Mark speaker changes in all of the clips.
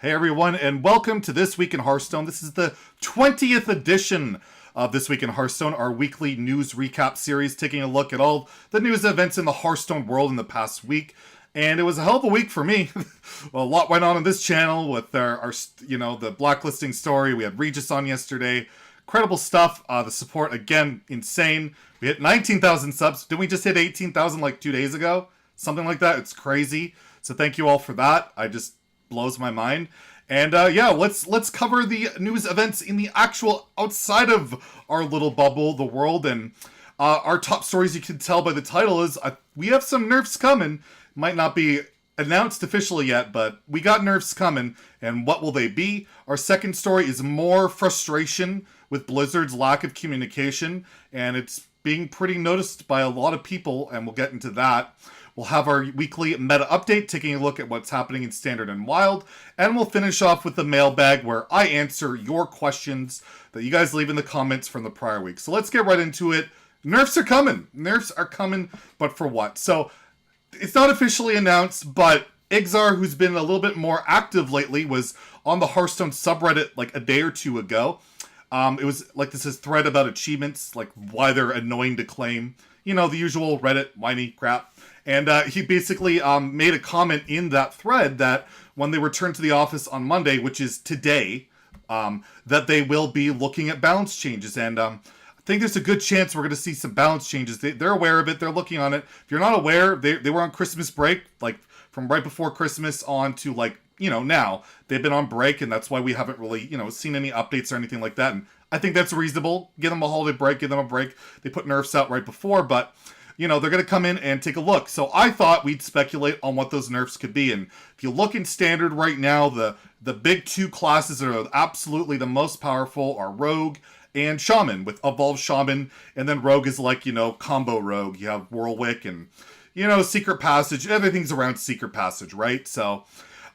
Speaker 1: Hey everyone, and welcome to This Week in Hearthstone. This is the 20th edition of This Week in Hearthstone, our weekly news recap series, taking a look at all the news events in the Hearthstone world in the past week. And it was a hell of a week for me. Well, a lot went on this channel with our the blacklisting story. We had Regis on yesterday. Incredible stuff. The support, again, insane. We hit 19,000 subs. Didn't we just hit 18,000 like 2 days ago? Something like that. It's crazy. So thank you all for that. Blows my mind. And yeah, let's cover the news events in the actual outside of our little bubble, the world. And our top stories, you can tell by the title, is we have some nerfs coming. Might not be announced officially yet, but we got nerfs coming. And what will they be? Our second story is more frustration with Blizzard's lack of communication, and it's being pretty noticed by a lot of people, and we'll get into that. We'll have our weekly meta update, taking a look at what's happening in Standard and Wild. And we'll finish off with the mailbag, where I answer your questions that you guys leave in the comments from the prior week. So let's get right into it. Nerfs are coming. Nerfs are coming, but for what? So it's not officially announced, but Ixar, who's been a little bit more active lately, was on the Hearthstone subreddit like a day or two ago. It was like this thread about achievements, like why they're annoying to claim. You know, the usual Reddit whiny crap. And he basically made a comment in that thread that when they return to the office on Monday, which is today, that they will be looking at balance changes. And I think there's a good chance we're going to see some balance changes. They're aware of it. They're looking on it. If you're not aware, they were on Christmas break, like from right before Christmas on to like, now. They've been on break, and that's why we haven't really, seen any updates or anything like that. And I think that's reasonable. Give them a holiday break, give them a break. They put nerfs out right before, but they're going to come in and take a look. So I thought we'd speculate on what those nerfs could be. And if you look in Standard right now, the big two classes that are absolutely the most powerful are Rogue and Shaman, with Evolved Shaman. And then Rogue is like, combo Rogue. You have Whirlwick and, Secret Passage. Everything's around Secret Passage, right? So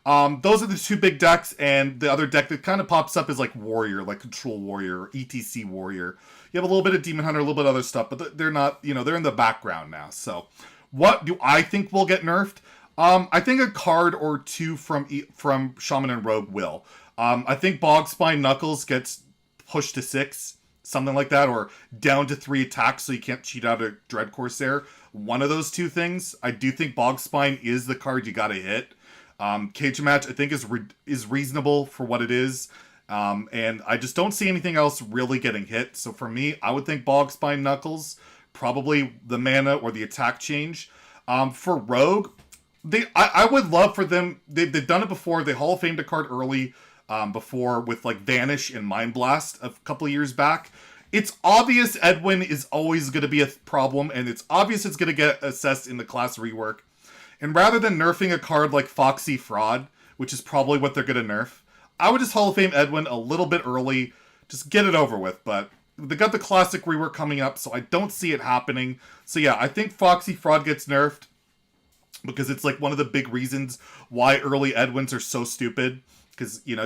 Speaker 1: those are the two big decks. And the other deck that kind of pops up is like Warrior, like Control Warrior, or ETC Warrior. You have a little bit of Demon Hunter, a little bit of other stuff, but they're not, they're in the background now. So what do I think will get nerfed? I think a card or two from Shaman and Rogue will. I think Bogspine Knuckles gets pushed to 6, something like that, or down to 3 attacks so you can't cheat out a Dread Corsair. One of those two things. I do think Bogspine is the card you gotta hit. Cage Match, I think, is reasonable for what it is. And I just don't see anything else really getting hit. So for me, I would think Bogspine Knuckles, probably the mana or the attack change. For Rogue, I would love for them. They've done it before. They Hall of Famed a card early before with like Vanish and Mind Blast a couple of years back. It's obvious Edwin is always going to be a problem, and it's obvious it's going to get assessed in the class rework. And rather than nerfing a card like Foxy Fraud, which is probably what they're going to nerf, I would just Hall of Fame Edwin a little bit early, just get it over with. But they got the classic rework coming up, so I don't see it happening. So yeah, I think Foxy Fraud gets nerfed because it's like one of the big reasons why early Edwins are so stupid. Because you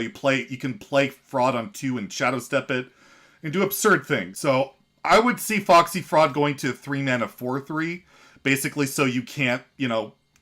Speaker 1: can play Fraud on 2 and Shadow Step it and do absurd things. So I would see Foxy Fraud going to 3 mana 4/3, basically, so you can't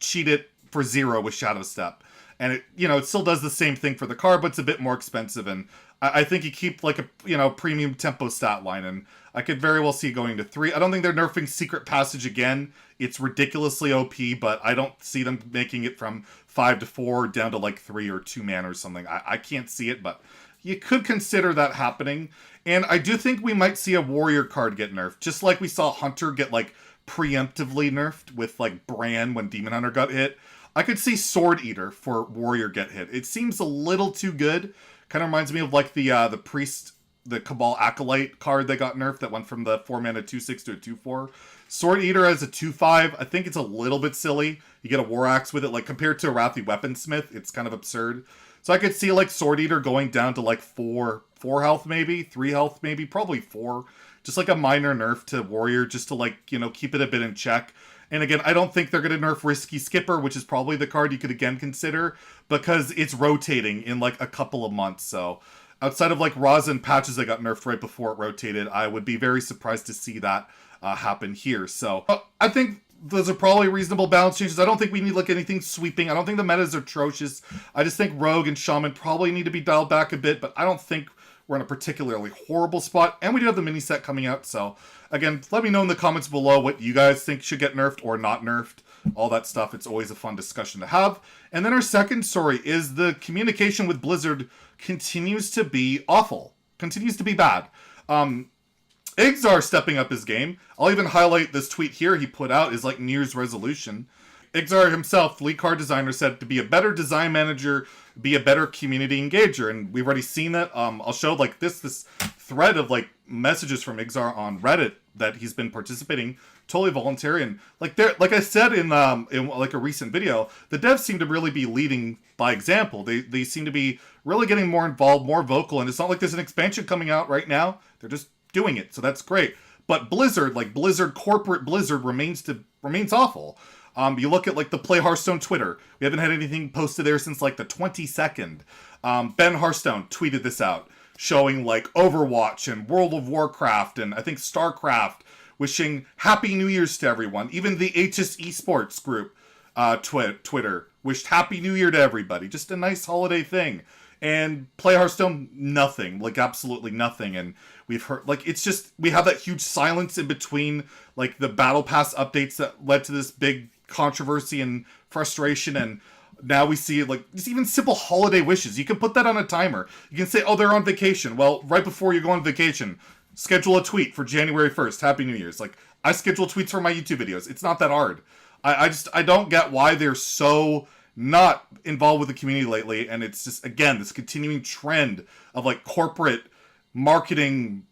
Speaker 1: cheat it for 0 with Shadow Step. And it still does the same thing for the card, but it's a bit more expensive. And I think you keep like a premium tempo stat line, and I could very well see it going to 3. I don't think they're nerfing Secret Passage again. It's ridiculously OP, but I don't see them making it from 5 to 4 down to like 3 or 2 mana or something. I can't see it, but you could consider that happening. And I do think we might see a Warrior card get nerfed, just like we saw Hunter get like preemptively nerfed with like Bran when Demon Hunter got hit. I could see Sword Eater for Warrior get hit. It seems a little too good. Kind of reminds me of like the Priest, the Cabal Acolyte card that got nerfed that went from the 4 mana 2/6 to a 2/4. Sword Eater as a 2/5, I think it's a little bit silly. You get a War Axe with it, like compared to a Wrathy Weaponsmith, it's kind of absurd. So I could see like Sword Eater going down to like 4 health maybe, 3 health maybe, probably 4. Just like a minor nerf to Warrior just to like, keep it a bit in check. And again, I don't think they're going to nerf Risky Skipper, which is probably the card you could again consider, because it's rotating in like a couple of months. So outside of like Raza and Patches that got nerfed right before it rotated, I would be very surprised to see that happen here. So I think those are probably reasonable balance changes. I don't think we need like anything sweeping. I don't think the meta is atrocious. I just think Rogue and Shaman probably need to be dialed back a bit, but I don't think we're in a particularly horrible spot. And we do have the mini set coming out, so again, let me know in the comments below what you guys think should get nerfed or not nerfed. All that stuff. It's always a fun discussion to have. And then our second story is the communication with Blizzard continues to be awful. Continues to be bad. Igzar stepping up his game. I'll even highlight this tweet here he put out is like New Year's resolution. Igzar himself, lead card designer, said to be a better design manager, be a better community engager, and we've already seen that. I'll show like this thread of like messages from Igzar on Reddit that he's been participating, totally voluntary, and like I said in like a recent video, the devs seem to really be leading by example. They seem to be really getting more involved, more vocal, and it's not like there's an expansion coming out right now. They're just doing it, so that's great. But Blizzard, like corporate Blizzard, remains awful. You look at like the Play Hearthstone Twitter. We haven't had anything posted there since like the 22nd. Ben Hearthstone tweeted this out, showing like Overwatch and World of Warcraft and I think StarCraft, wishing Happy New Year's to everyone. Even the HS Esports group, Twitter, wished Happy New Year to everybody. Just a nice holiday thing. And Play Hearthstone, nothing, like absolutely nothing. And we've heard, like, it's just, we have that huge silence in between, like, the Battle Pass updates that led to this big controversy and frustration. And now we see, like, just even simple holiday wishes. You can put that on a timer. You can say, oh, they're on vacation. Well, right before you go on vacation, schedule a tweet for January 1st. Happy New Year's. Like, I schedule tweets for my YouTube videos. It's not that hard. I don't get why they're so not involved with the community lately, and it's just, again, this continuing trend of like corporate marketing,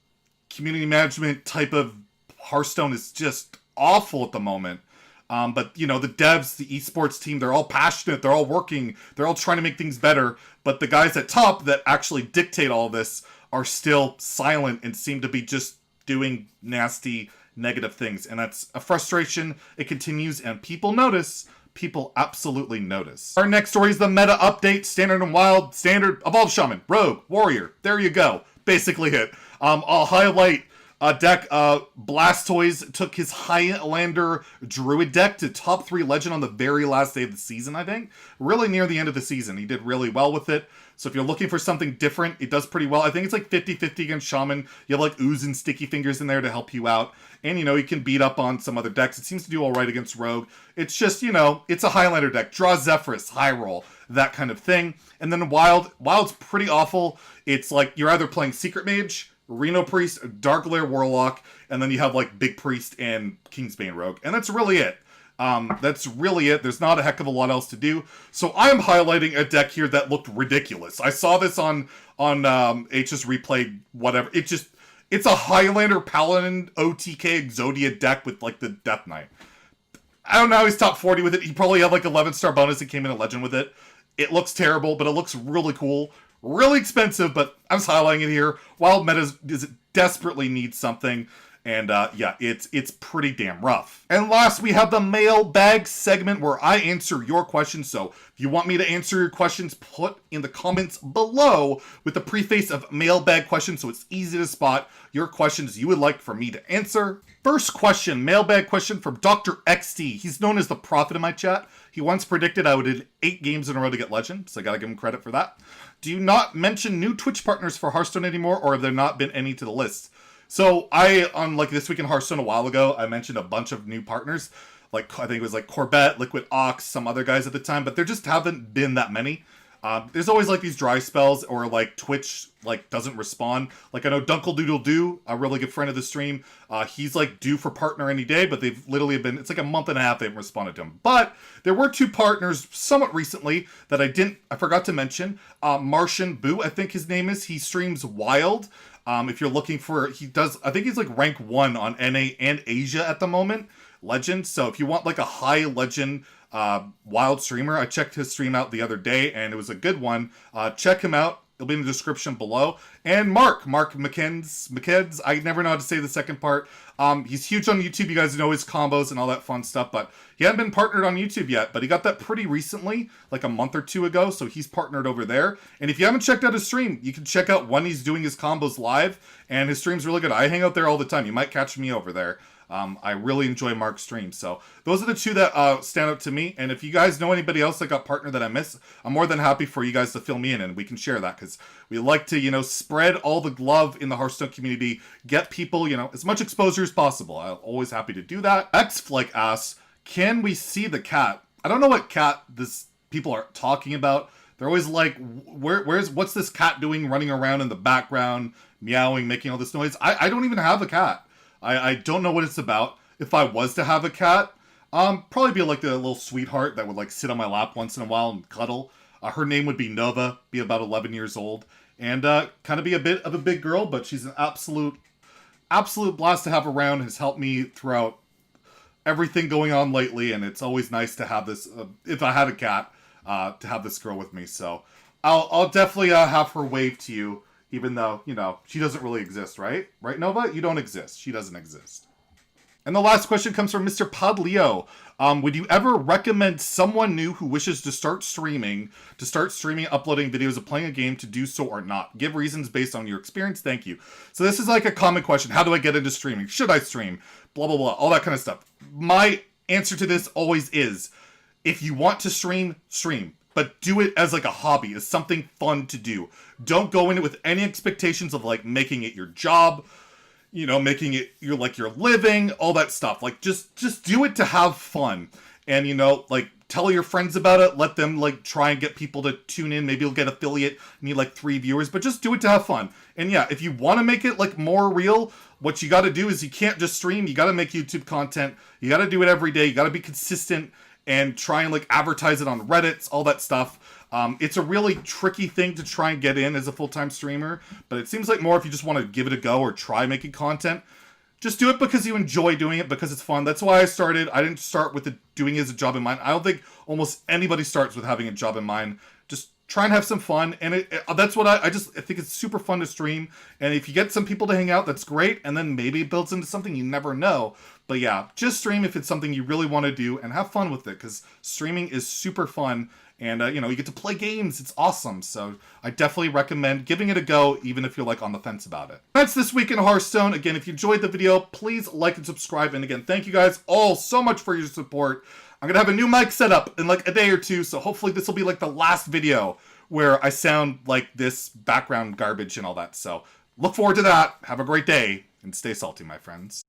Speaker 1: community management type of Hearthstone is just awful at the moment. But you know, the devs, the esports team, they're all passionate, they're all working, they're all trying to make things better, but the guys at top that actually dictate all this are still silent and seem to be just doing nasty, negative things, and that's a frustration. It continues, and people notice. People absolutely notice. Our next story is the meta update. Standard and Wild, Standard, Evolved Shaman, Rogue, Warrior. There you go. Basically it. I'll highlight a deck. Blastoise took his Highlander Druid deck to top 3 Legend on the very last day of the season, I think. Really near the end of the season. He did really well with it. So if you're looking for something different, it does pretty well. I think it's like 50-50 against Shaman. You have like Ooze and Sticky Fingers in there to help you out. And, you know, you can beat up on some other decks. It seems to do all right against Rogue. It's just, you know, it's a Highlander deck. Draw Zephyrus, high roll, that kind of thing. And then Wild's pretty awful. It's like you're either playing Secret Mage, Reno Priest, Dark Lair Warlock, and then you have like Big Priest and Kingsbane Rogue. And that's really it. That's really it. There's not a heck of a lot else to do. So I'm highlighting a deck here that looked ridiculous. I saw this on HS Replay, whatever. It's a Highlander Paladin OTK Exodia deck with like the Death Knight. I don't know how he's top 40 with it. He probably had like 11-star bonus that came in a Legend with it. It looks terrible, but it looks really cool. Really expensive, but I'm just highlighting it here. Wild Meta desperately needs something. And yeah, it's pretty damn rough. And last, we have the Mailbag segment where I answer your questions. So if you want me to answer your questions, put in the comments below with the preface of Mailbag questions so it's easy to spot your questions you would like for me to answer. First question, Mailbag question from Dr. XT. He's known as the prophet in my chat. He once predicted I would do 8 games in a row to get Legend, so I gotta give him credit for that. Do you not mention new Twitch partners for Hearthstone anymore, or have there not been any to the list? So on like This Week in Hearthstone a while ago, I mentioned a bunch of new partners. Like I think it was like Corbett, Liquid Ox, some other guys at the time, but there just haven't been that many. There's always like these dry spells or like Twitch like doesn't respond. Like I know Dunkle Doodle Doo, a really good friend of the stream, he's like due for partner any day, but they've literally been, it's like a month and a half they haven't responded to him. But there were 2 partners somewhat recently that I forgot to mention. Martian Boo, I think his name is. He streams Wild. If you're looking for, I think he's like rank 1 on NA and Asia at the moment, Legend. So if you want like a high Legend Wild streamer, I checked his stream out the other day and it was a good one. Check him out. It'll be in the description below. And Mark McKeds, I never know how to say the second part. He's huge on YouTube. You guys know his combos and all that fun stuff, but he hadn't been partnered on YouTube yet, but he got that pretty recently, like a month or 2 ago, so he's partnered over there. And if you haven't checked out his stream, you can check out when he's doing his combos live, and his stream's really good. I hang out there all the time. You might catch me over there. I really enjoy Mark's stream. So those are the two that stand out to me. And if you guys know anybody else that got partnered that I miss, I'm more than happy for you guys to fill me in and we can share that, because we like to, you know, spread all the love in the Hearthstone community, get people, you know, as much exposure as possible. I'm always happy to do that. Xflick asks, can we see the cat? I don't know what cat people are talking about. They're always like, what's this cat doing running around in the background, meowing, making all this noise? I don't even have a cat. I don't know what it's about. If I was to have a cat, probably be like the little sweetheart that would like sit on my lap once in a while and cuddle. Her name would be Nova, be about 11 years old, and kind of be a bit of a big girl, but she's an absolute blast to have around, has helped me throughout everything going on lately, and it's always nice to have this, if I had a cat, to have this girl with me. So I'll definitely have her wave to you, even though, you know, she doesn't really exist, right? Right, Nova? You don't exist. She doesn't exist. And the last question comes from Mr. Podleo. Would you ever recommend someone new who wishes to start streaming, uploading videos of playing a game to do so or not? Give reasons based on your experience. Thank you. So this is like a common question. How do I get into streaming? Should I stream? Blah, blah, blah. All that kind of stuff. My answer to this always is, if you want to stream, stream. But do it as like a hobby, as something fun to do. Don't go in it with any expectations of like making it your job, you know, making it your living, all that stuff. Like just do it to have fun. And, you know, like tell your friends about it, let them like try and get people to tune in. Maybe you'll get affiliate, need like 3 viewers, but just do it to have fun. And yeah, if you want to make it like more real, what you got to do is you can't just stream, you got to make YouTube content. You got to do it every day. You got to be consistent and try and like advertise it on Reddit, all that stuff. It's a really tricky thing to try and get in as a full-time streamer, but it seems like more if you just want to give it a go or try making content, just do it because you enjoy doing it, because it's fun. That's why I started. I didn't start with doing it as a job in mind. I don't think almost anybody starts with having a job in mind. Just try and have some fun, and that's what I think it's super fun to stream. And if you get some people to hang out, that's great, and then maybe it builds into something, you never know. But yeah, just stream if it's something you really want to do, and have fun with it, because streaming is super fun. And, you know, you get to play games. It's awesome. So I definitely recommend giving it a go, even if you're, like, on the fence about it. That's This Week in Hearthstone. Again, if you enjoyed the video, please like and subscribe. And again, thank you guys all so much for your support. I'm going to have a new mic set up in, like, a day or two. So hopefully this will be, like, the last video where I sound like this background garbage and all that. So look forward to that. Have a great day. And stay salty, my friends.